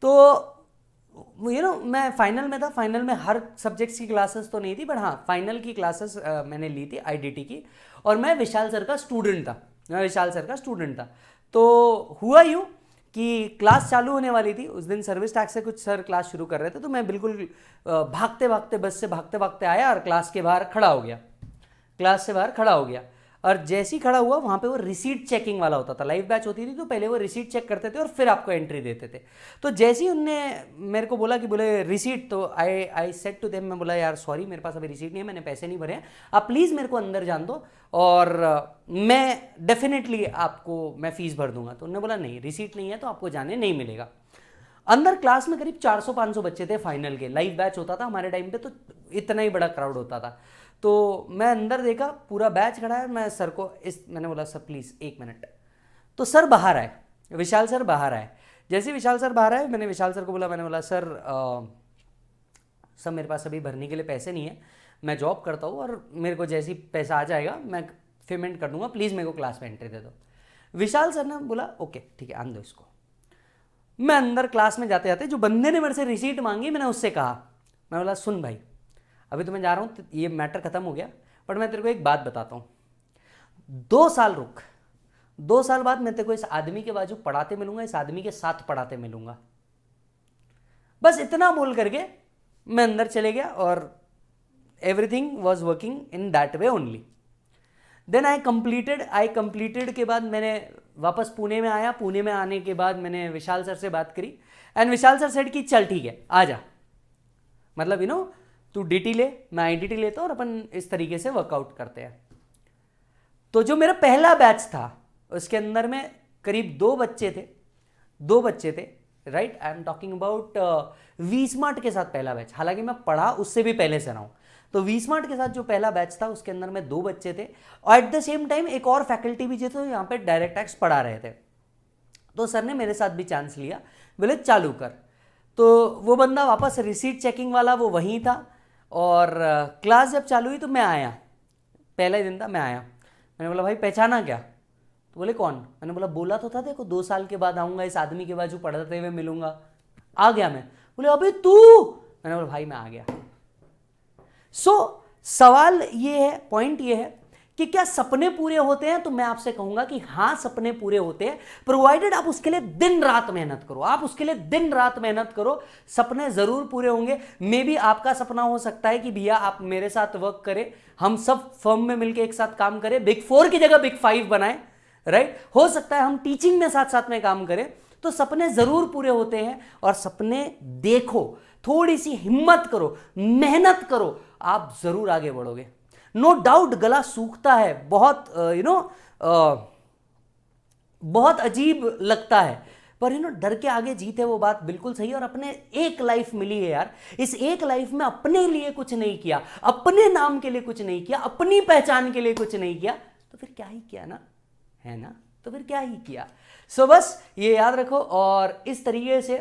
तो मैं फाइनल में था, फाइनल में हर सब्जेक्ट्स की क्लासेस तो नहीं थी, बट हाँ फाइनल की क्लासेस मैंने ली थी आईडीटी की, और मैं विशाल सर का स्टूडेंट था। तो हुआ यूँ कि क्लास चालू होने वाली थी उस दिन, सर्विस टैक्स से कुछ सर क्लास शुरू कर रहे थे, तो मैं बिल्कुल भागते भागते बस से भागते भागते आया और क्लास से बाहर खड़ा हो गया। और जैसे ही खड़ा हुआ वहाँ पे वो रिसीट चेकिंग वाला होता था, लाइव बैच होती थी तो पहले वो रिसीट चेक करते थे और फिर आपको एंट्री देते थे। तो जैसे ही उनने मेरे को बोला कि बोले रिसीट, तो आई सेड टू देम, मैं बोला यार सॉरी मेरे पास अभी रिसीट नहीं है, मैंने पैसे नहीं भरे हैं, आप प्लीज़ मेरे को अंदर जान दो और मैं डेफिनेटली आपको मैं फ़ीस भर दूंगा। तो उन्होंने बोला नहीं रिसीट नहीं है तो आपको जाने नहीं मिलेगा। अंदर क्लास में करीब 400-500 बच्चे थे, फाइनल के लाइव बैच होता था हमारे टाइम पे, तो इतना ही बड़ा क्राउड होता था। तो मैं अंदर देखा पूरा बैच खड़ा है, मैं सर को मैंने बोला सर प्लीज़ 1 मिनट। तो सर बाहर आए, विशाल सर बाहर आए। जैसे विशाल सर बाहर आए, मैंने विशाल सर को बोला, मैंने बोला सर मेरे पास अभी भरने के लिए पैसे नहीं है, मैं जॉब करता हूँ और मेरे को जैसे ही पैसा आ जाएगा मैं पेमेंट कर दूंगा, प्लीज़ मेरे को क्लास में एंट्री दे दो। विशाल सर ने बोला ओके ठीक है आन दो इसको। मैं अंदर क्लास में जाते जाते जो बंदे ने मेरे से रिसीट मांगी, मैंने उससे कहा, मैं बोला सुन भाई अभी तो मैं जा रहा हूँ, ये मैटर खत्म हो गया, बट मैं तेरे को एक बात बताता हूँ, 2 साल रुक, 2 साल बाद मैं तेरे को इस आदमी के बाजू पढ़ाते मिलूंगा, इस आदमी के साथ पढ़ाते मिलूंगा। बस इतना बोल करके मैं अंदर चले गया और everything was working in that way only. Then I completed के बाद मैंने वापस पुणे में आया। पुणे में आने के बाद मैंने विशाल सर से बात करी एंड विशाल सर सेड कि चल ठीक है आ जा, मतलब तू डीटी ले, मैं आईडीटी लेता हूँ और अपन इस तरीके से वर्कआउट करते हैं। तो जो मेरा पहला बैच था उसके अंदर में करीब 2 बच्चे थे, right. I am talking about we smart के साथ पहला बैच, हालांकि मैं पढ़ा उससे भी पहले से रहा हूँ। तो वी स्मार्ट के साथ जो पहला बैच था उसके अंदर में 2 बच्चे थे और एट द सेम टाइम एक और फैकल्टी भी जो थे यहाँ पे डायरेक्ट टैक्स पढ़ा रहे थे। तो सर ने मेरे साथ भी चांस लिया, बोले चालू कर। तो वो बंदा वापस रिसीट चेकिंग वाला वो वहीं था और क्लास जब चालू हुई तो मैं आया, पहला ही दिन था, मैं आया। मैंने बोला भाई पहचाना क्या? तो बोले कौन? मैंने बोला बोला तो था देखो 2 साल के बाद आऊँगा, इस आदमी के बाजू पढ़ाते हुए मिलूंगा। आ गया मैं। बोले अबे तू? मैंने बोला भाई मैं आ गया। सवाल ये है, पॉइंट ये है कि क्या सपने पूरे होते हैं? तो मैं आपसे कहूंगा कि हाँ सपने पूरे होते हैं, प्रोवाइडेड आप उसके लिए दिन रात मेहनत करो। सपने जरूर पूरे होंगे। मे बी आपका सपना हो सकता है कि भैया आप मेरे साथ वर्क करें, हम सब फर्म में मिलकर एक साथ काम करें, बिग 4 की जगह बिग 5 बनाएं, राइट। हो सकता है हम टीचिंग में साथ साथ में काम करें। तो सपने जरूर पूरे होते हैं और सपने देखो, थोड़ी सी हिम्मत करो, मेहनत करो, आप जरूर आगे बढ़ोगे। नो डाउट गला सूखता है, बहुत बहुत अजीब लगता है, पर डर के आगे जीत है, वो बात बिल्कुल सही है। और अपने एक लाइफ मिली है यार, इस एक लाइफ में अपने लिए कुछ नहीं किया, अपने नाम के लिए कुछ नहीं किया, अपनी पहचान के लिए कुछ नहीं किया, तो फिर क्या ही किया ना, है ना? तो फिर क्या ही किया। सो बस ये याद रखो और इस तरीके से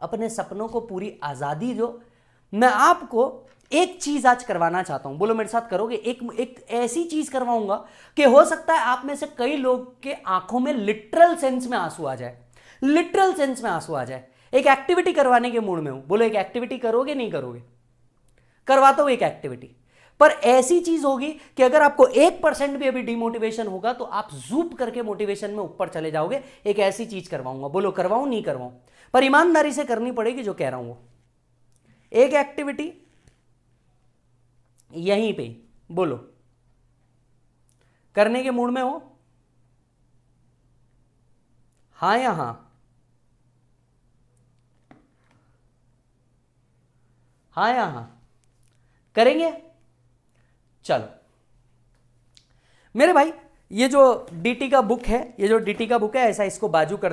अपने सपनों को पूरी आजादी दो। मैं आपको एक चीज आज करवाना चाहता हूं, बोलो मेरे साथ करोगे? एक ऐसी चीज करवाऊंगा कि हो सकता है आप में से कई लोग के आंखों में लिटरल सेंस में आंसू आ जाए, एक एक्टिविटी करवाने के मूड में हूं। बोलो एक एक्टिविटी करोगे नहीं करोगे? करवाता हूं एक एक्टिविटी, पर ऐसी चीज होगी कि अगर आपको 1% भी अभी डिमोटिवेशन होगा तो आप जूप करके मोटिवेशन में ऊपर चले जाओगे। एक ऐसी चीज करवाऊंगा, बोलो करवाऊं नहीं करवाऊं? पर ईमानदारी से करनी पड़ेगी जो कह रहा हूं वो। एक एक्टिविटी यहीं पे, बोलो करने के मूड में हो? हाँ या हाँ? हाँ या हाँ? करेंगे? चलो मेरे भाई, ये जो डीटी का बुक है, ऐसा इसको बाजू कर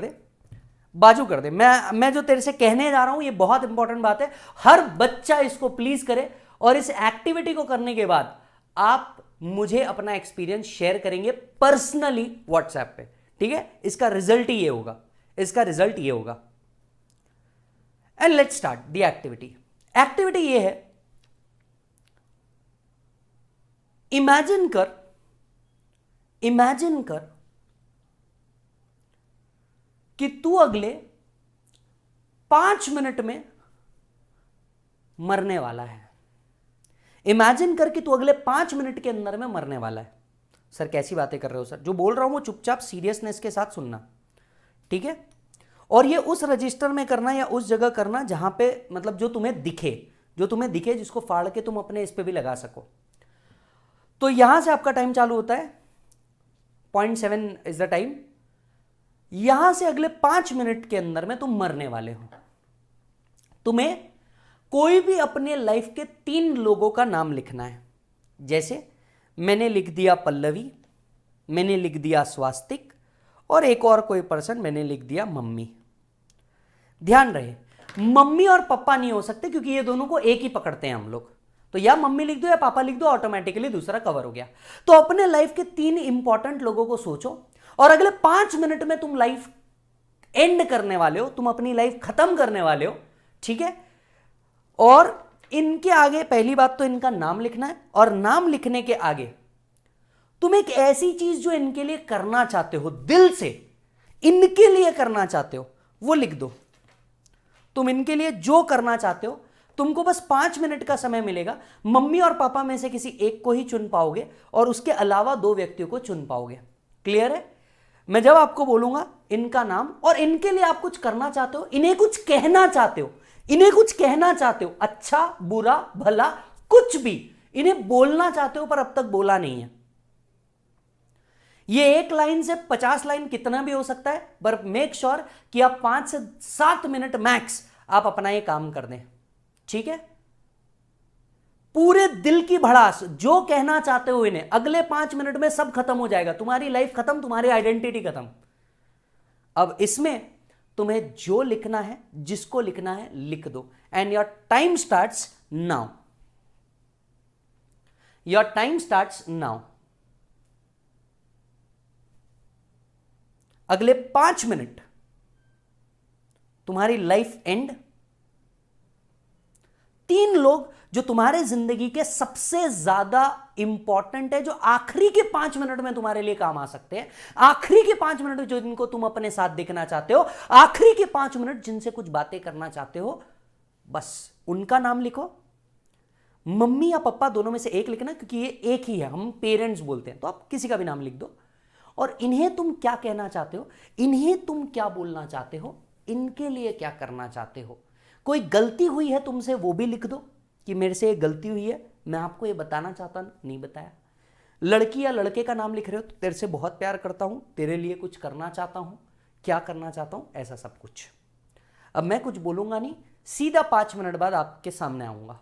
दे। मैं जो तेरे से कहने जा रहा हूं ये बहुत इंपॉर्टेंट बात है, हर बच्चा इसको प्लीज करे। और इस एक्टिविटी को करने के बाद आप मुझे अपना एक्सपीरियंस शेयर करेंगे पर्सनली व्हाट्सएप पे, ठीक है? इसका रिजल्ट ये होगा। And let's start the activity ये है, इमेजिन कर कि तू अगले 5 मिनट में मरने वाला है। इमेजिन कर कि तू अगले 5 मिनट के अंदर में मरने वाला है। सर कैसी बातें कर रहे हो सर? जो बोल रहा हूं वो चुपचाप सीरियसनेस के साथ सुनना, ठीक है? और ये उस रजिस्टर में करना या उस जगह करना जहां पे मतलब जो तुम्हें दिखे, जिसको फाड़ के तुम अपने इस पे भी लगा सको। तो यहां से आपका टाइम चालू होता है, 0.7 इज द टाइम। यहां से अगले 5 मिनट के अंदर में तुम मरने वाले हो। तुम्हें कोई भी अपने लाइफ के 3 लोगों का नाम लिखना है। जैसे मैंने लिख दिया पल्लवी, मैंने लिख दिया स्वास्तिक, और एक और कोई पर्सन मैंने लिख दिया मम्मी। ध्यान रहे, मम्मी और पापा नहीं हो सकते क्योंकि ये दोनों को एक ही पकड़ते हैं हम लोग। तो या मम्मी लिख दो या पापा लिख दो, ऑटोमेटिकली दूसरा कवर हो गया। तो अपने लाइफ के 3 इंपॉर्टेंट लोगों को सोचो और अगले 5 मिनट में तुम लाइफ एंड करने वाले हो, तुम अपनी लाइफ खत्म करने वाले हो, ठीक है? और इनके आगे पहली बात तो इनका नाम लिखना है, और नाम लिखने के आगे तुम एक ऐसी चीज जो इनके लिए करना चाहते हो, दिल से इनके लिए करना चाहते हो, वो लिख दो। तुम इनके लिए जो करना चाहते हो, तुमको बस 5 मिनट का समय मिलेगा। मम्मी और पापा में से किसी एक को ही चुन पाओगे और उसके अलावा 2 व्यक्तियों को चुन पाओगे। क्लियर है? मैं जब आपको बोलूंगा इनका नाम और इनके लिए आप कुछ करना चाहते हो, इन्हें कुछ कहना चाहते हो, इन्हें कुछ कहना चाहते हो, अच्छा बुरा भला कुछ भी इन्हें बोलना चाहते हो पर अब तक बोला नहीं है। ये 1 लाइन से 50 लाइन कितना भी हो सकता है, पर मेक श्योर कि आप 5 से 7 मिनट मैक्स आप अपना ये काम कर दें, ठीक है? पूरे दिल की भड़ास जो कहना चाहते हो इन्हें, अगले 5 मिनट में सब खत्म हो जाएगा। तुम्हारी लाइफ खत्म, तुम्हारी आइडेंटिटी खत्म। अब इसमें तुम्हें जो लिखना है, जिसको लिखना है, लिख दो। And your time starts now. Your time starts now. अगले 5 मिनट तुम्हारी लाइफ एंड। 3 लोग जो तुम्हारे जिंदगी के सबसे ज्यादा इंपॉर्टेंट है, जो आखिरी के 5 मिनट में तुम्हारे लिए काम आ सकते हैं, आखिरी के 5 मिनट जो जिनको तुम अपने साथ देखना चाहते हो, आखिरी के 5 मिनट जिनसे कुछ बातें करना चाहते हो, बस उनका नाम लिखो। मम्मी या पापा दोनों में से एक लिखना, क्योंकि ये एक ही है, हम पेरेंट्स बोलते हैं, तो आप किसी का भी नाम लिख दो। और इन्हें तुम क्या कहना चाहते हो, इन्हें तुम क्या बोलना चाहते हो, इनके लिए क्या करना चाहते हो। कोई गलती हुई है तुमसे वो भी लिख दो कि मेरे से ये गलती हुई है, मैं आपको ये बताना चाहता नहीं बताया। लड़की या लड़के का नाम लिख रहे हो तो तेरे से बहुत प्यार करता हूं, तेरे लिए कुछ करना चाहता हूं, क्या करना चाहता हूं, ऐसा सब कुछ। अब मैं कुछ बोलूंगा नहीं, सीधा 5 मिनट बाद आपके सामने आऊंगा।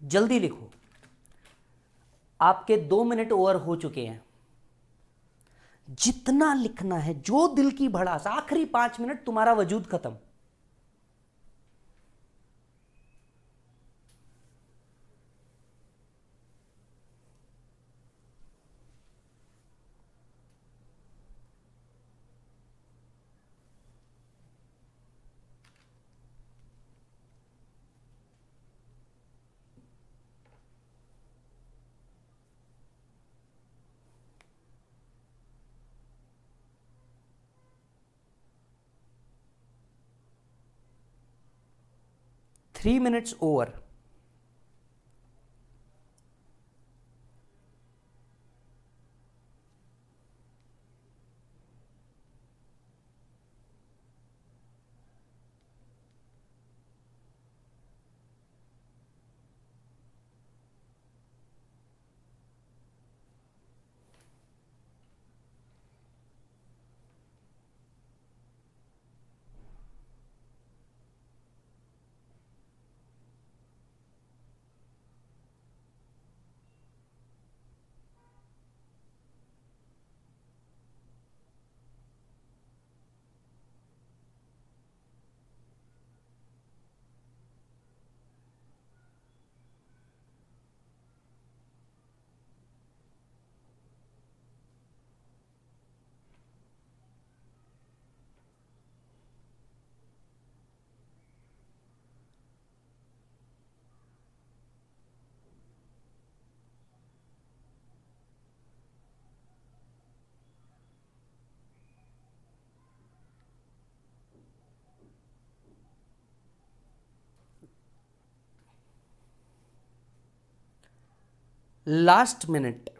जल्दी लिखो, आपके 2 मिनट ओवर हो चुके हैं। जितना लिखना है, जो दिल की भड़ास, आखिरी 5 मिनट तुम्हारा वजूद खत्म। Three minutes over. Last minute.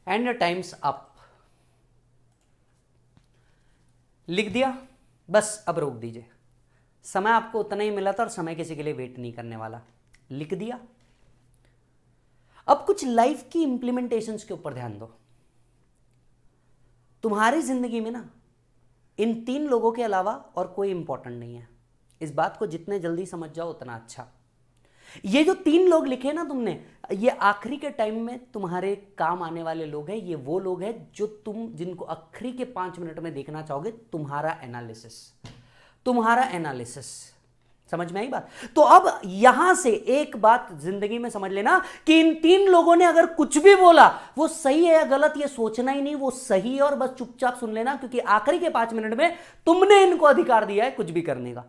And times up. लिख दिया, बस अब रोक दीजिए। समय आपको उतना ही मिला था और समय किसी के लिए वेट नहीं करने वाला। लिख दिया। अब कुछ लाइफ की इंप्लीमेंटेशंस के ऊपर ध्यान दो। तुम्हारी जिंदगी में ना इन 3 लोगों के अलावा और कोई इंपॉर्टेंट नहीं है। इस बात को जितने जल्दी समझ जाओ उतना अच्छा। ये जो 3 लोग लिखे ना तुमने, ये आखिरी के टाइम में तुम्हारे काम आने वाले लोग हैं। ये वो लोग हैं जो जिनको आखिरी के 5 मिनट में देखना चाहोगे। तुम्हारा एनालिसिस समझ में आई बात? तो अब यहां से एक बात जिंदगी में समझ लेना कि इन 3 लोगों ने अगर कुछ भी बोला वो सही है या गलत ये सोचना ही नहीं, वो सही है और बस चुपचाप सुन लेना, क्योंकि आखिरी के 5 मिनट में तुमने इनको अधिकार दिया है कुछ भी करने का।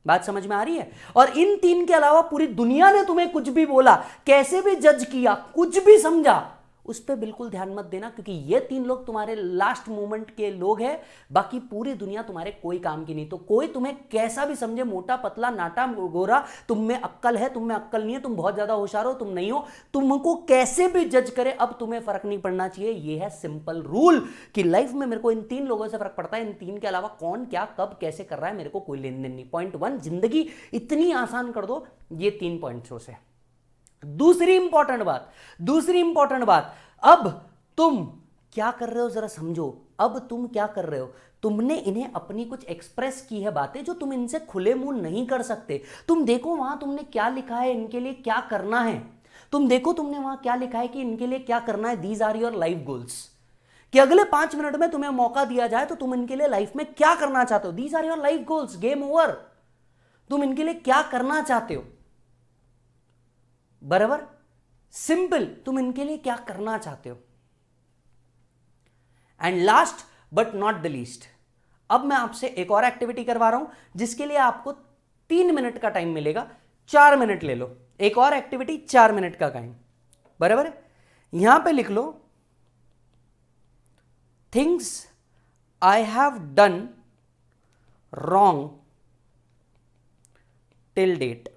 बात समझ में आ रही है? और इन 3 के अलावा पूरी दुनिया ने तुम्हें कुछ भी बोला, कैसे भी जज किया, कुछ भी समझा, उस पर बिल्कुल ध्यान मत देना, क्योंकि ये 3 लोग तुम्हारे लास्ट मोमेंट के लोग हैं। बाकी पूरी दुनिया तुम्हारे कोई काम की नहीं। तो कोई तुम्हें कैसा भी समझे, मोटा पतला नाटा गोरा, तुम में अक्ल है, तुम में अक्ल नहीं है, तुम बहुत ज्यादा होशियार हो, तुम नहीं हो, तुमको कैसे भी जज करे, अब तुम्हें फर्क नहीं पड़ना चाहिए। ये है सिंपल रूल कि लाइफ में मेरे को इन 3 लोगों से फर्क पड़ता है, इन 3 के अलावा कौन क्या कब कैसे कर रहा है मेरे को कोई लेन देन नहीं। पॉइंट 1, जिंदगी इतनी आसान कर दो ये 3 पॉइंट्सों से। दूसरी इंपॉर्टेंट बात, अब तुम क्या कर रहे हो जरा समझो। अब तुम क्या कर रहे हो, तुमने इन्हें अपनी कुछ एक्सप्रेस की है बातें जो तुम इनसे खुले मुंह नहीं कर सकते। तुम देखो वहां तुमने क्या लिखा है, इनके लिए क्या करना है। तुम देखो तुमने वहां क्या लिखा है कि इनके लिए क्या करना है। These are your life goals, कि अगले 5 मिनट में तुम्हें मौका दिया जाए तो तुम इनके लिए लाइफ में क्या करना चाहते हो। These are your life goals, game over. तुम इनके लिए क्या करना चाहते हो, बराबर सिंपल, तुम इनके लिए क्या करना चाहते हो। And last but not the least, अब मैं आपसे एक और एक्टिविटी करवा रहा हूं जिसके लिए आपको 3 मिनट का टाइम मिलेगा। 4 मिनट ले लो, एक और एक्टिविटी 4 मिनट का टाइम, बराबर। यहां पे लिख लो, things I have done wrong till date.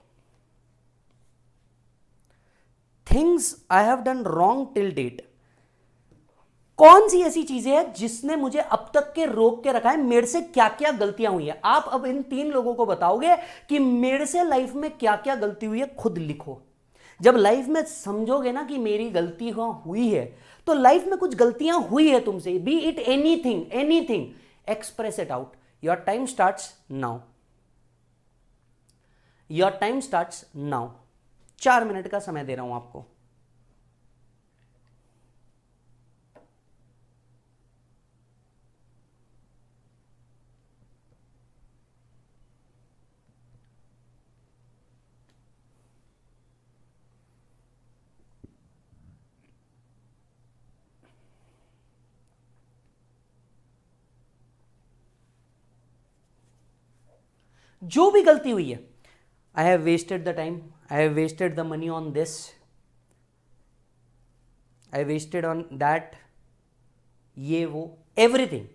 Things I have done wrong till date. कौन सी ऐसी चीजें हैं जिसने मुझे अब तक के रोक के रखा है, मेरे से क्या क्या गलतियां हुई है। आप अब इन 3 लोगों को बताओगे कि मेरे से लाइफ में क्या क्या गलती हुई है, खुद लिखो। जब लाइफ में समझोगे ना कि मेरी गलती हुई है, तो लाइफ में कुछ गलतियां हुई है तुमसे, B it anything, express it out. Your time starts now, your time starts now. 4 minute का समय दे रहा हूं आपको। जो भी गलती हुई है, I have wasted the time, I have wasted the money on this, I wasted on that, ये वो, एवरीथिंग।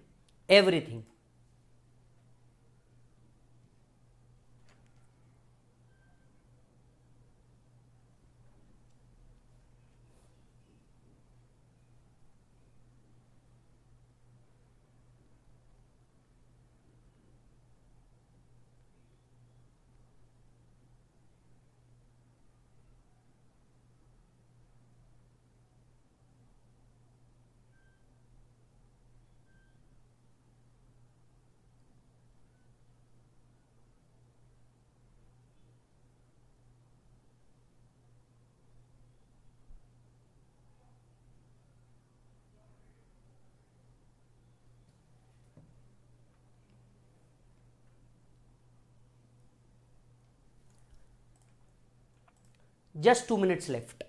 Just 2 minutes left.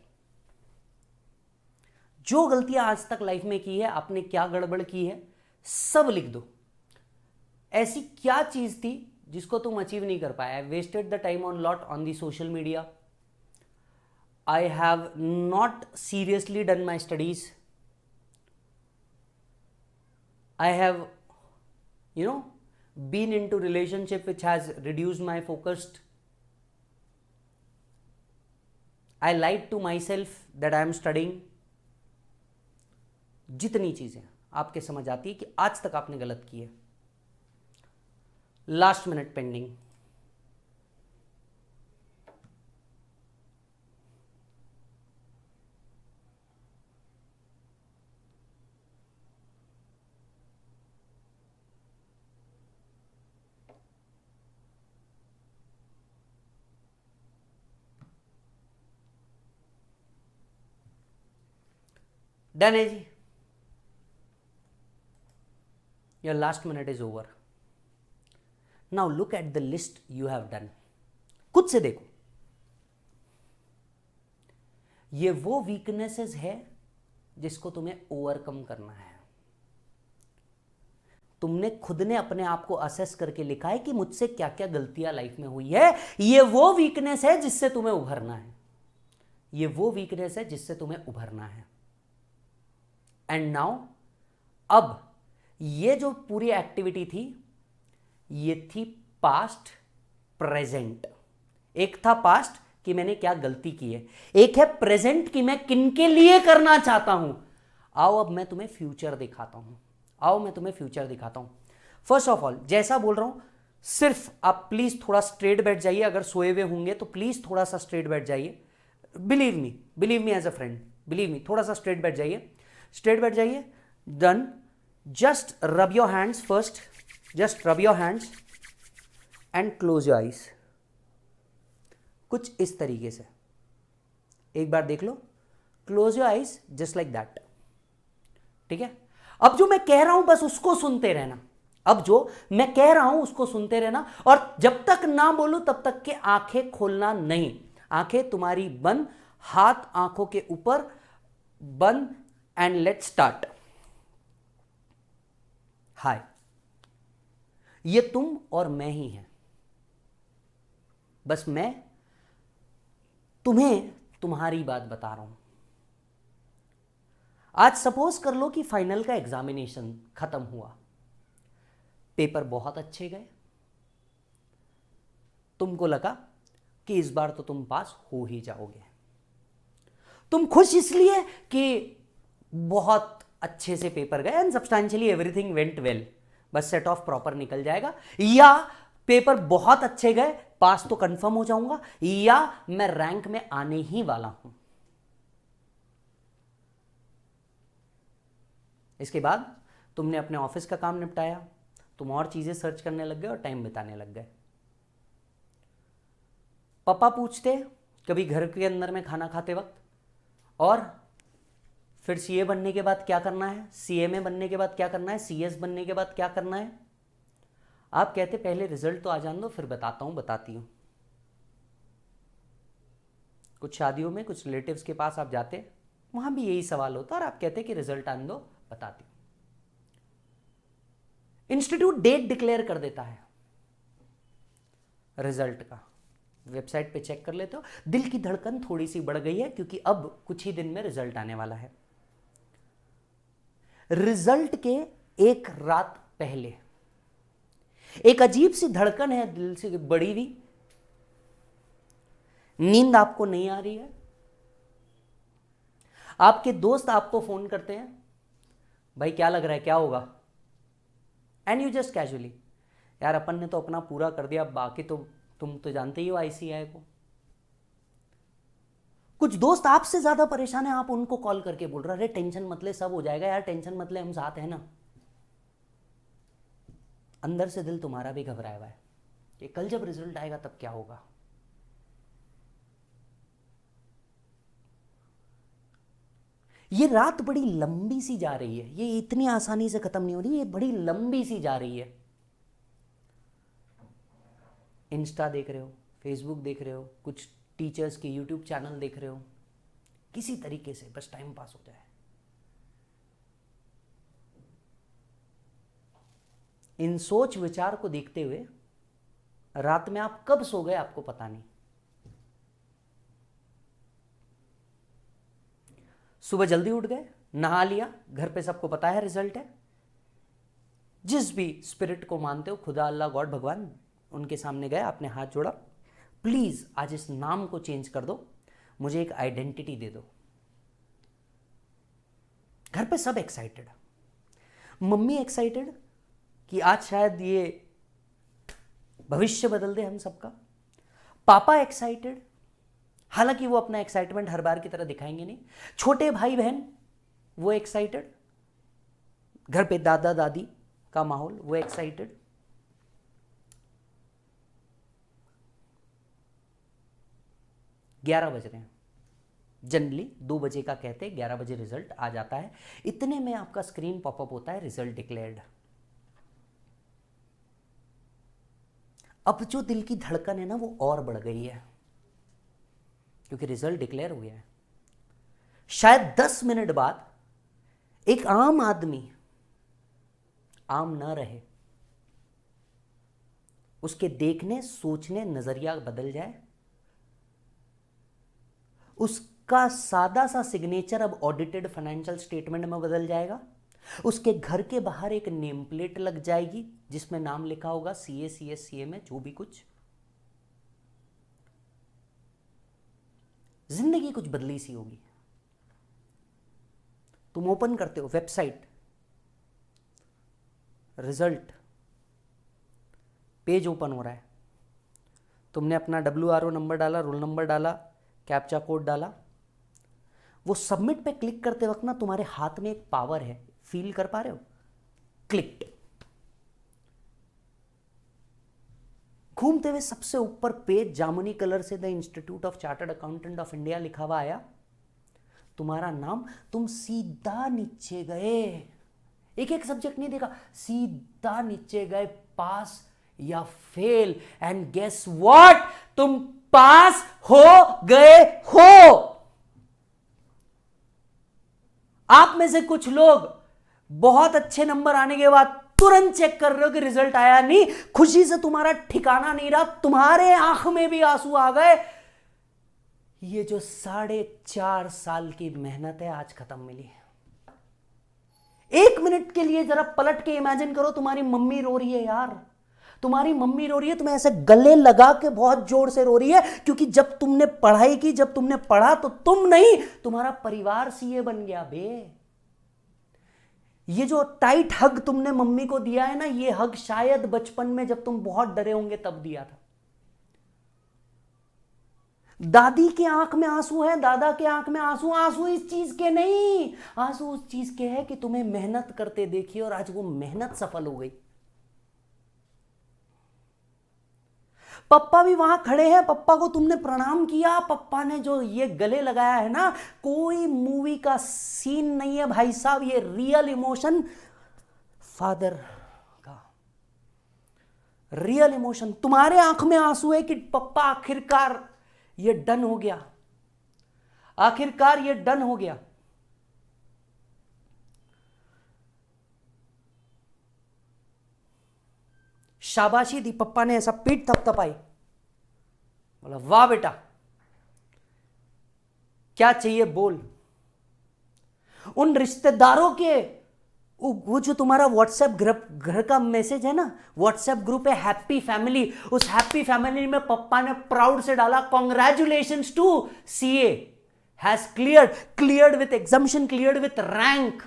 जो गलतियां आज तक लाइफ में की है, आपने क्या गड़बड़ की है, सब लिख दो। ऐसी क्या चीज थी जिसको तुम अचीव नहीं कर पाया? Wasted the time on lot on the social media, I have not seriously done my studies, I have, been into relationship which has reduced my focus. I lied to myself that I am studying. जितनी चीजें आपके समझ आती है कि आज तक आपने गलत की है, लास्ट मिनट पेंडिंग। डन है जी, your last minute is over. Now look at the list you have done. खुद से देखो, ये वो वीकनेसेस है जिसको तुम्हें ओवरकम करना है। तुमने खुद ने अपने आप को असेस करके लिखा है कि मुझसे क्या क्या गलतियां लाइफ में हुई है। ये वो वीकनेस है जिससे तुम्हें उभरना है, ये वो वीकनेस है जिससे तुम्हें उभरना है। एंड नाउ, अब ये जो पूरी एक्टिविटी थी, ये थी पास्ट प्रेजेंट। एक था पास्ट कि मैंने क्या गलती की है, एक है प्रेजेंट कि मैं किनके लिए करना चाहता हूं। आओ अब मैं तुम्हें फ्यूचर दिखाता हूं, आओ मैं तुम्हें फ्यूचर दिखाता हूं। फर्स्ट ऑफ ऑल, जैसा बोल रहा हूं, सिर्फ आप प्लीज थोड़ा स्ट्रेट बैठ जाइए। अगर सोए हुए होंगे तो प्लीज थोड़ा सा स्ट्रेट बैठ जाइए। Believe me as a friend, believe me, थोड़ा सा स्ट्रेट बैठ जाइए, स्ट्रेट बैठ जाइए। Done. Just rub your hands first, just rub your hands and close your eyes. कुछ इस तरीके से एक बार देख लो, close your eyes just like that. ठीक है, अब जो मैं कह रहा हूं बस उसको सुनते रहना। अब जो मैं कह रहा हूं उसको सुनते रहना, और जब तक ना बोलूं तब तक के आंखें खोलना नहीं। आंखें तुम्हारी बंद, हाथ आंखों के ऊपर बंद, एंड लेट्स स्टार्ट। हाय, ये तुम और मैं ही हैं। बस मैं तुम्हें तुम्हारी बात बता रहा हूं। आज सपोज कर लो कि फाइनल का एग्जामिनेशन खत्म हुआ, पेपर बहुत अच्छे गए, तुमको लगा कि इस बार तो तुम पास हो ही जाओगे। तुम खुश इसलिए कि बहुत अच्छे से पेपर गए and substantially everything went well, बस सेट ऑफ प्रॉपर निकल जाएगा, या पेपर बहुत अच्छे गए, पास तो कंफर्म हो जाऊंगा, या मैं रैंक में आने ही वाला हूं। इसके बाद तुमने अपने ऑफिस का काम निपटाया, तुम और चीजें सर्च करने लग गए और टाइम बिताने लग गए। पापा पूछते कभी घर के अंदर में खाना खाते वक्त, और फिर सीए बनने के बाद क्या करना है, सीएमए बनने के बाद क्या करना है, सीएस बनने के बाद क्या करना है। आप कहते पहले रिजल्ट तो आ जाने दो, फिर बताता हूं, बताती हूं। कुछ शादियों में कुछ रिलेटिव्स के पास आप जाते, वहां भी यही सवाल होता, और आप कहते कि रिजल्ट आने दो, बताती हूं। इंस्टीट्यूट डेट डिक्लेयर कर देता है रिजल्ट का, वेबसाइट पे चेक कर लेते हो, दिल की धड़कन थोड़ी सी बढ़ गई है क्योंकि अब कुछ ही दिन में रिजल्ट आने वाला है। रिजल्ट के एक रात पहले एक अजीब सी धड़कन है दिल से बढ़ी हुई, नींद आपको नहीं आ रही है, आपके दोस्त आपको फोन करते हैं, भाई क्या लग रहा है, क्या होगा, एंड यू जस्ट कैजुअली, यार अपन ने तो अपना पूरा कर दिया, बाकी तो तुम तो जानते ही हो आईसीआई को। कुछ दोस्त आपसे ज्यादा परेशान है, आप उनको कॉल करके बोल रहे, अरे टेंशन मत ले, सब हो जाएगा यार, टेंशन मत ले, हम साथ हैं ना। अंदर से दिल तुम्हारा भी घबराया हुआ है कि कल जब रिजल्ट आएगा तब क्या होगा। ये रात बड़ी लंबी सी जा रही है, ये इतनी आसानी से खत्म नहीं हो रही, ये बड़ी लंबी सी जा रही है। इंस्टा देख रहे हो, फेसबुक देख रहे हो, कुछ टीचर्स के यूट्यूब चैनल देख रहे हो, किसी तरीके से बस टाइम पास हो जाए। इन सोच विचार को देखते हुए रात में आप कब सो गए आपको पता नहीं। सुबह जल्दी उठ गए, नहा लिया, घर पे सबको पता है रिजल्ट है। जिस भी स्पिरिट को मानते हो, खुदा, अल्लाह, गॉड, भगवान, उनके सामने गए, आपने हाथ जोड़ा, प्लीज आज इस नाम को चेंज कर दो, मुझे एक आइडेंटिटी दे दो। घर पे सब एक्साइटेड, मम्मी एक्साइटेड कि आज शायद ये भविष्य बदल दे हम सबका। पापा एक्साइटेड, हालांकि वो अपना एक्साइटमेंट हर बार की तरह दिखाएंगे नहीं। छोटे भाई बहन वो एक्साइटेड, घर पे दादा दादी का माहौल, वो एक्साइटेड। ग्यारह बज रहे हैं, जनरली 2 बजे का कहते हैं, 11 बजे रिजल्ट आ जाता है। इतने में आपका स्क्रीन पॉपअप होता है, रिजल्ट डिक्लेयर्ड। अब जो दिल की धड़कन है ना वो और बढ़ गई है, क्योंकि रिजल्ट डिक्लेयर हो गया है। शायद 10 मिनट बाद एक आम आदमी, आम ना रहे, उसके देखने सोचने नजरिया बदल जाए, उसका सादा सा सिग्नेचर अब ऑडिटेड फाइनेंशियल स्टेटमेंट में बदल जाएगा। उसके घर के बाहर एक नेम प्लेट लग जाएगी जिसमें नाम लिखा होगा सीए, सीएस, सीएमए, जो भी कुछ। जिंदगी कुछ बदली सी होगी। तुम ओपन करते हो वेबसाइट, रिजल्ट पेज ओपन हो रहा है, तुमने अपना WRO नंबर डाला, रोल नंबर डाला, कैप्चा कोड डाला। वो सबमिट पे क्लिक करते वक्त ना तुम्हारे हाथ में एक पावर है, फील कर पा रहे हो? क्लिक्ड। घूमते हुए सबसे ऊपर पेज जामुनी कलर से the institute of chartered accountant of India लिखा हुआ आया, तुम्हारा नाम, तुम सीधा नीचे गए, एक एक सब्जेक्ट नहीं देखा, सीधा नीचे गए, पास या फेल। एंड गेस व्हाट, तुम पास हो गए हो। आप में से कुछ लोग बहुत अच्छे नंबर आने के बाद तुरंत चेक कर रहे हो कि रिजल्ट आया नहीं, खुशी से तुम्हारा ठिकाना नहीं रहा, तुम्हारे आंख में भी आंसू आ गए। ये जो 4.5 साल की मेहनत है आज खत्म मिली है। 1 मिनट के लिए जरा पलट के इमेजिन करो, तुम्हारी मम्मी रो रही है यार, तुम्हारी मम्मी रो रही है, तुम्हें ऐसे गले लगा के बहुत जोर से रो रही है, क्योंकि जब तुमने पढ़ाई की, जब तुमने पढ़ा तो तुम नहीं, तुम्हारा परिवार सीए बन गया बे। ये जो टाइट हग तुमने मम्मी को दिया है ना, ये हग शायद बचपन में जब तुम बहुत डरे होंगे तब दिया था। दादी के आंख में आंसू है, दादा के आंख में आंसू, आंसू इस चीज के नहीं, आंसू उस चीज के है कि तुम्हें मेहनत करते देखिए और आज वो मेहनत सफल हो गई। पप्पा भी वहां खड़े हैं, पप्पा को तुमने प्रणाम किया, पप्पा ने जो ये गले लगाया है ना, कोई मूवी का सीन नहीं है भाई साहब, ये रियल इमोशन, फादर का रियल इमोशन। तुम्हारे आंख में आंसू है कि पप्पा आखिरकार ये डन हो गया, आखिरकार ये डन हो गया। शाबाशी दी, पप्पा ने ऐसा पीठ थपथपाई, बोला वाह बेटा, क्या चाहिए बोल। उन रिश्तेदारों के वो जो तुम्हारा व्हाट्सएप ग्रुप, घर का मैसेज है ना, व्हाट्सएप ग्रुप है हैप्पी फैमिली, उस हैप्पी फैमिली में पप्पा ने प्राउड से डाला congratulations to CA has cleared with examination, cleared with rank.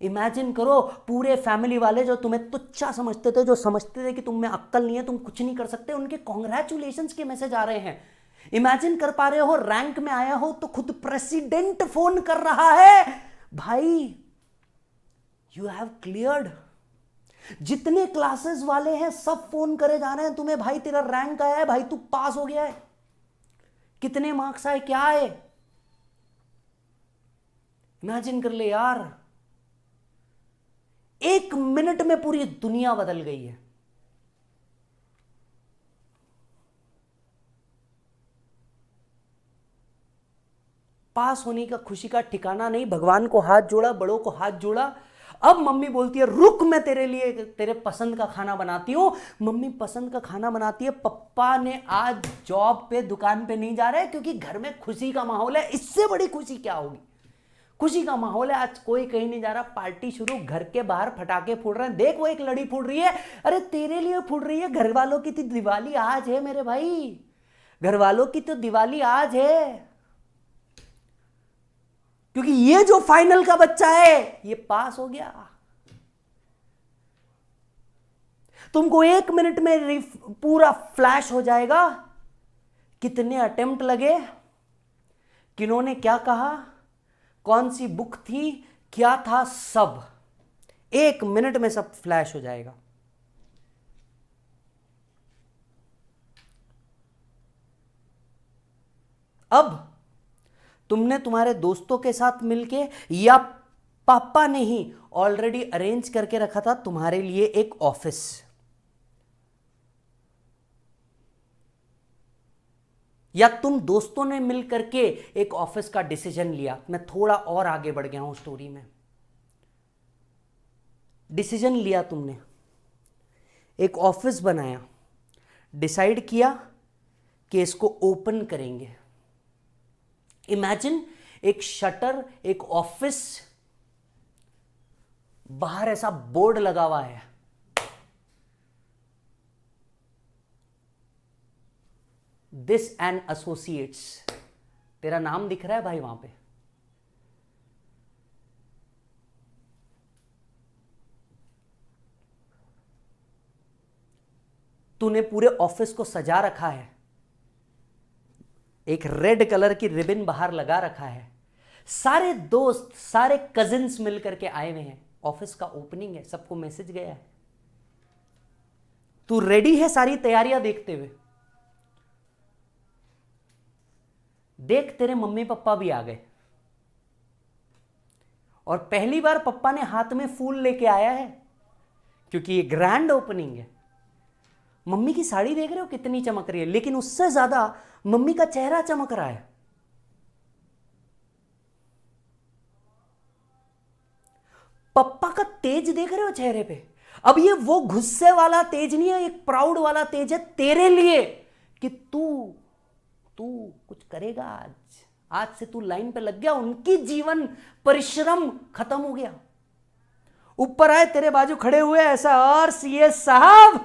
Imagine करो, पूरे फैमिली वाले जो तुम्हें तुच्चा समझते थे, जो समझते थे कि तुम में अक्ल नहीं है, तुम कुछ नहीं कर सकते, उनके कांग्रेचुलेशंस के मैसेज आ रहे हैं। इमेजिन कर पा रहे हो, रैंक में आया हो तो खुद प्रेसिडेंट फोन कर रहा है, भाई यू हैव क्लियर्ड। जितने क्लासेस वाले हैं सब फोन करे जा रहे हैं तुम्हें, भाई तेरा रैंक आया है, भाई तू पास हो गया है, कितने मार्क्स आए, क्या आए। इमेजिन कर ले यार, 1 मिनट में पूरी दुनिया बदल गई है। पास होने का खुशी का ठिकाना नहीं। भगवान को हाथ जोड़ा, बड़ों को हाथ जोड़ा। अब मम्मी बोलती है रुक, मैं तेरे लिए तेरे पसंद का खाना बनाती हूं। मम्मी पसंद का खाना बनाती है। पप्पा ने आज जॉब पे, दुकान पे नहीं जा रहे क्योंकि घर में खुशी का माहौल है। इससे बड़ी खुशी क्या होगी? खुशी का माहौल है, आज कोई कहीं नहीं जा रहा, पार्टी शुरू, घर के बाहर फटाके फूट रहे हैं। देख वो एक लड़ी फूट रही है, अरे तेरे लिए फूट रही है। घर वालों की तो दिवाली आज है मेरे भाई, घर वालों की तो दिवाली आज है, क्योंकि ये जो फाइनल का बच्चा है ये पास हो गया। तुमको 1 मिनट में पूरा फ्लैश हो जाएगा, कितने अटेम्प्ट लगे, किन्होंने क्या कहा, कौन सी बुक थी, क्या था, सब 1 मिनट में सब फ्लैश हो जाएगा। अब तुमने तुम्हारे दोस्तों के साथ मिलके या पापा ने ही ऑलरेडी अरेंज करके रखा था तुम्हारे लिए एक ऑफिस, या तुम दोस्तों ने मिलकर के एक ऑफिस का डिसीजन लिया। मैं थोड़ा और आगे बढ़ गया हूं स्टोरी में। डिसीजन लिया तुमने, एक ऑफिस बनाया, डिसाइड किया कि इसको ओपन करेंगे। इमेजिन एक शटर, एक ऑफिस, बाहर ऐसा बोर्ड लगा हुआ है, दिस एंड एसोसिएट्स, तेरा नाम दिख रहा है भाई वहां पे। तूने पूरे ऑफिस को सजा रखा है, एक रेड कलर की रिबन बाहर लगा रखा है, सारे दोस्त, सारे कजिन्स मिलकर के आए हुए हैं, ऑफिस का ओपनिंग है, सबको मैसेज गया है, तू रेडी है सारी तैयारियां देखते हुए। देख तेरे मम्मी पापा भी आ गए, और पहली बार पप्पा ने हाथ में फूल लेके आया है क्योंकि ये ग्रैंड ओपनिंग है। मम्मी की साड़ी देख रहे हो कितनी चमक रही है, लेकिन उससे ज्यादा मम्मी का चेहरा चमक रहा है। पप्पा का तेज देख रहे हो चेहरे पे। अब ये वो गुस्से वाला तेज नहीं है, एक प्राउड वाला तेज है तेरे लिए कि तू कुछ करेगा। आज से तू लाइन पे लग गया, उनकी जीवन परिश्रम खत्म हो गया। ऊपर आए तेरे बाजू खड़े हुए ऐसा, और सीएस साहब,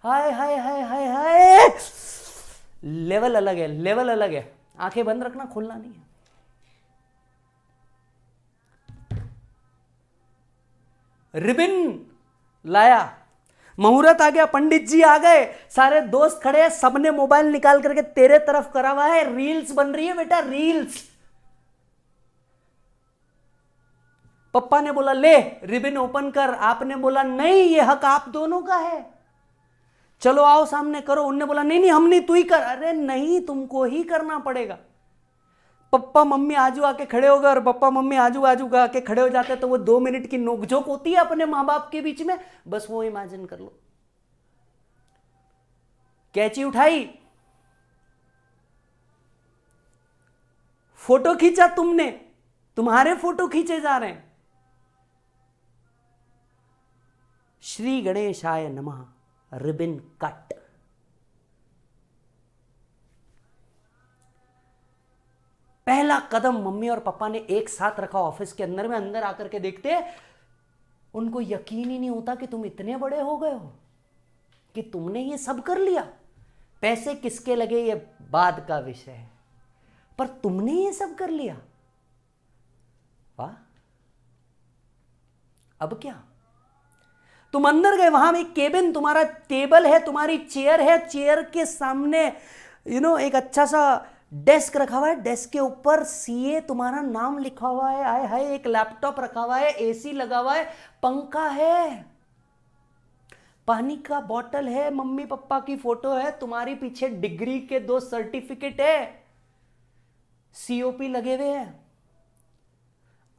हाय हाय हाय हाय हाय, लेवल अलग है, लेवल अलग है। आंखें बंद रखना, खोलना नहीं है। रिबन लाया, मुहूर्त आ गया, पंडित जी आ गए, सारे दोस्त खड़े हैं, सबने मोबाइल निकाल करके तेरे तरफ करा हुआ है, रील्स बन रही है बेटा, रील्स। पप्पा ने बोला ले रिबन ओपन कर, आपने बोला नहीं ये हक आप दोनों का है, चलो आओ सामने करो। उनने बोला नहीं नहीं हम नहीं, तू ही कर। अरे नहीं, तुमको ही करना पड़ेगा। पप्पा मम्मी आजू आके खड़े हो गए, और पप्पा मम्मी आजू आजू आके खड़े हो जाते तो वो 2 मिनट की नोकझोंक होती है अपने मां बाप के बीच में, बस वो इमेजिन कर लो। कैंची उठाई, फोटो खींचा तुमने, तुम्हारे फोटो खींचे जा रहे हैं। श्री गणेशाय नमः, रिबन कट। पहला कदम मम्मी और पापा ने एक साथ रखा ऑफिस के अंदर में। अंदर आकर के देखते, उनको यकीन ही नहीं होता कि तुम इतने बड़े हो गए हो, कि तुमने ये सब कर लिया। पैसे किसके लगे ये बाद का विषय है, पर तुमने ये सब कर लिया, वाह। अब क्या, तुम अंदर गए, वहां एक केबिन, तुम्हारा टेबल है, तुम्हारी चेयर है, चेयर के सामने एक अच्छा सा डेस्क रखा हुआ है, डेस्क के ऊपर सीए तुम्हारा नाम लिखा हुआ है, आए हाय, एक लैपटॉप रखा हुआ है, एसी लगा हुआ है, पंखा है, पानी का बोतल है, मम्मी पापा की फोटो है, तुम्हारी पीछे डिग्री के 2 सर्टिफिकेट है, सीओपी लगे हुए हैं।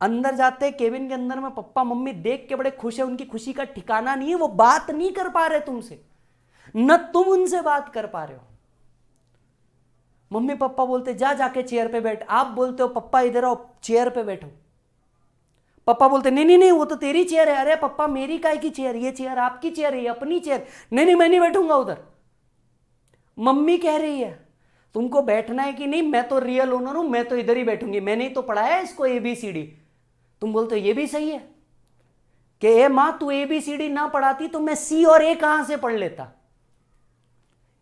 अंदर जाते केबिन के अंदर में पप्पा मम्मी देख के बड़े खुश है, उनकी खुशी का ठिकाना नहीं है, वो बात नहीं कर पा रहे तुमसे, न तुम उनसे बात कर पा रहे हो। मम्मी पापा बोलते जा जाके चेयर पे बैठ, आप बोलते हो पप्पा इधर आओ चेयर पे बैठो। पापा बोलते नहीं नहीं नहीं वो तो तेरी चेयर है। अरे पापा मेरी काय की चेयर, ये चेयर आपकी चेयर है, ये अपनी चेयर। नहीं नहीं मैं नहीं बैठूंगा उधर। मम्मी कह रही है तुमको बैठना है कि नहीं, मैं तो रियल ओनर हूं, मैं तो इधर ही बैठूंगी, मैंने ही तो पढ़ाया इसको ABCD। तुम बोलते हो ये भी सही है कि ए मां तू ABCD ना पढ़ाती तो मैं C और A कहां से पढ़ लेता।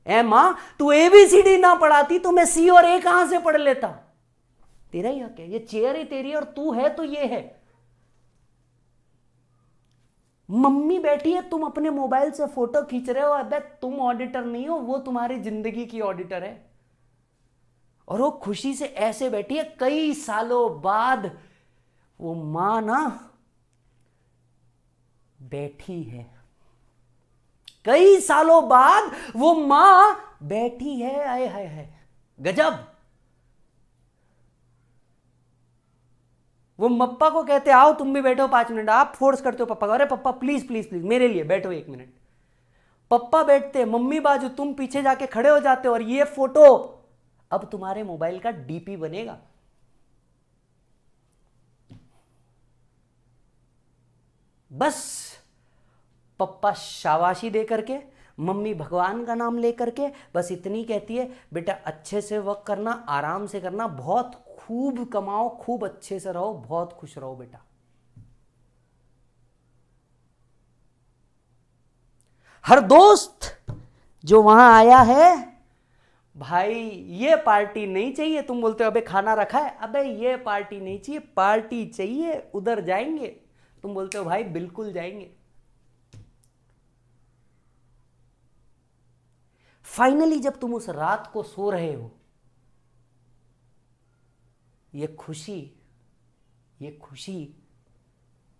ए मां तू ABCD ना पढ़ाती तो मैं C और A कहां से पढ़ लेता। तेरा ही हक है, ये चेयर ही तेरी है और तू है तो ये है। मम्मी बैठी है, तुम अपने मोबाइल से फोटो खींच रहे हो, अबे तुम ऑडिटर नहीं हो, वो तुम्हारी जिंदगी की ऑडिटर है। और वो खुशी से ऐसे बैठी है, कई सालों बाद वो मां ना बैठी है, कई सालों बाद वो मां बैठी है। आए हाय हाय गजब। वो पप्पा को कहते आओ तुम भी बैठो 5 मिनट, आप फोर्स करते हो पप्पा को, अरे पप्पा प्लीज प्लीज प्लीज मेरे लिए बैठो 1 मिनट। पप्पा बैठते, मम्मी बाजू, तुम पीछे जाके खड़े हो जाते हो और ये फोटो अब तुम्हारे मोबाइल का DP बनेगा। बस पप्पा शाबाशी दे करके, मम्मी भगवान का नाम ले करके बस इतनी कहती है बेटा अच्छे से वर्क करना, आराम से करना, बहुत खूब कमाओ, खूब अच्छे से रहो, बहुत खुश रहो बेटा। हर दोस्त जो वहां आया है, भाई ये पार्टी नहीं चाहिए, तुम बोलते हो अबे खाना रखा है, अबे ये पार्टी नहीं चाहिए, पार्टी चाहिए, उधर जाएंगे। तुम बोलते हो भाई बिल्कुल जाएंगे। फाइनली जब तुम उस रात को सो रहे हो, ये खुशी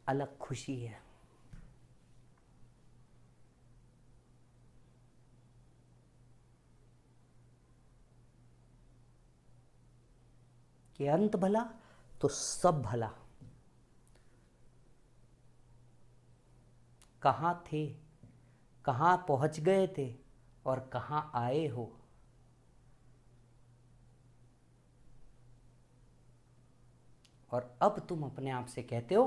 अलग खुशी है। कि अंत भला तो सब भला। कहां थे, कहां पहुंच गए थे और कहां आए हो। और अब तुम अपने आप से कहते हो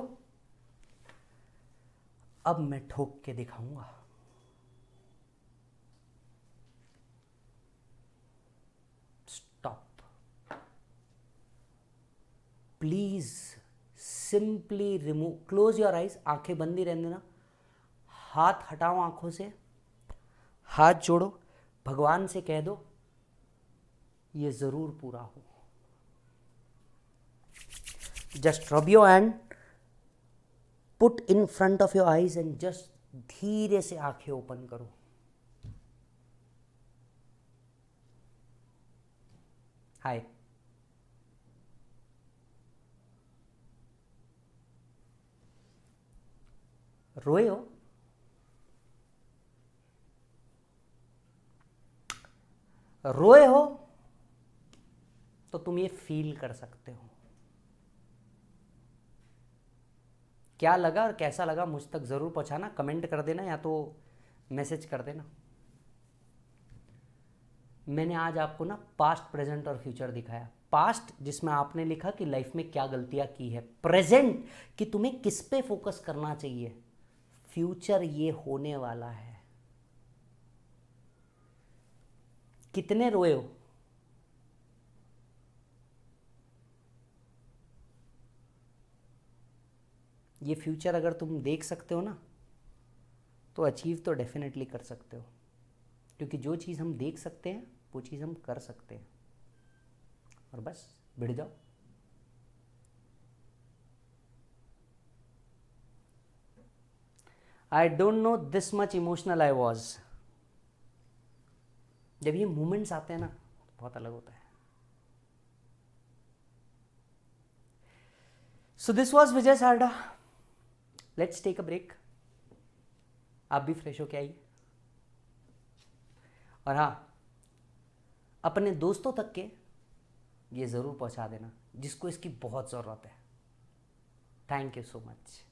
अब मैं ठोक के दिखाऊंगा। Stop, please simply remove, close your eyes, आंखें बंद ही रहने देना, हाथ हटाओ आंखों से, हाथ जोड़ो, भगवान से कह दो ये जरूर पूरा हो। Just rub your hand, put in front of your eyes and just धीरे से आंखें ओपन करो। हाय, रोए हो? रोए हो तो तुम ये फील कर सकते हो। क्या लगा और कैसा लगा मुझ तक ज़रूर पहुंचाना, कमेंट कर देना या तो मैसेज कर देना। मैंने आज आपको ना पास्ट, प्रेजेंट और फ्यूचर दिखाया। पास्ट जिसमें आपने लिखा कि लाइफ में क्या गलतियां की है, प्रेजेंट कि तुम्हें किस पे फोकस करना चाहिए, फ्यूचर ये होने वाला है। कितने रोए हो? ये फ्यूचर अगर तुम देख सकते हो ना तो अचीव तो डेफिनेटली कर सकते हो, क्योंकि जो चीज़ हम देख सकते हैं वो चीज़ हम कर सकते हैं। और बस भिड़ जाओ। I don't know this much emotional I was. जब ये मोमेंट्स आते हैं ना तो बहुत अलग होता है। So this was Vijay Sarda. Let's take a break. आप भी फ्रेश होके आइए। और हाँ, अपने दोस्तों तक के ये ज़रूर पहुंचा देना जिसको इसकी बहुत ज़रूरत है। Thank you so much.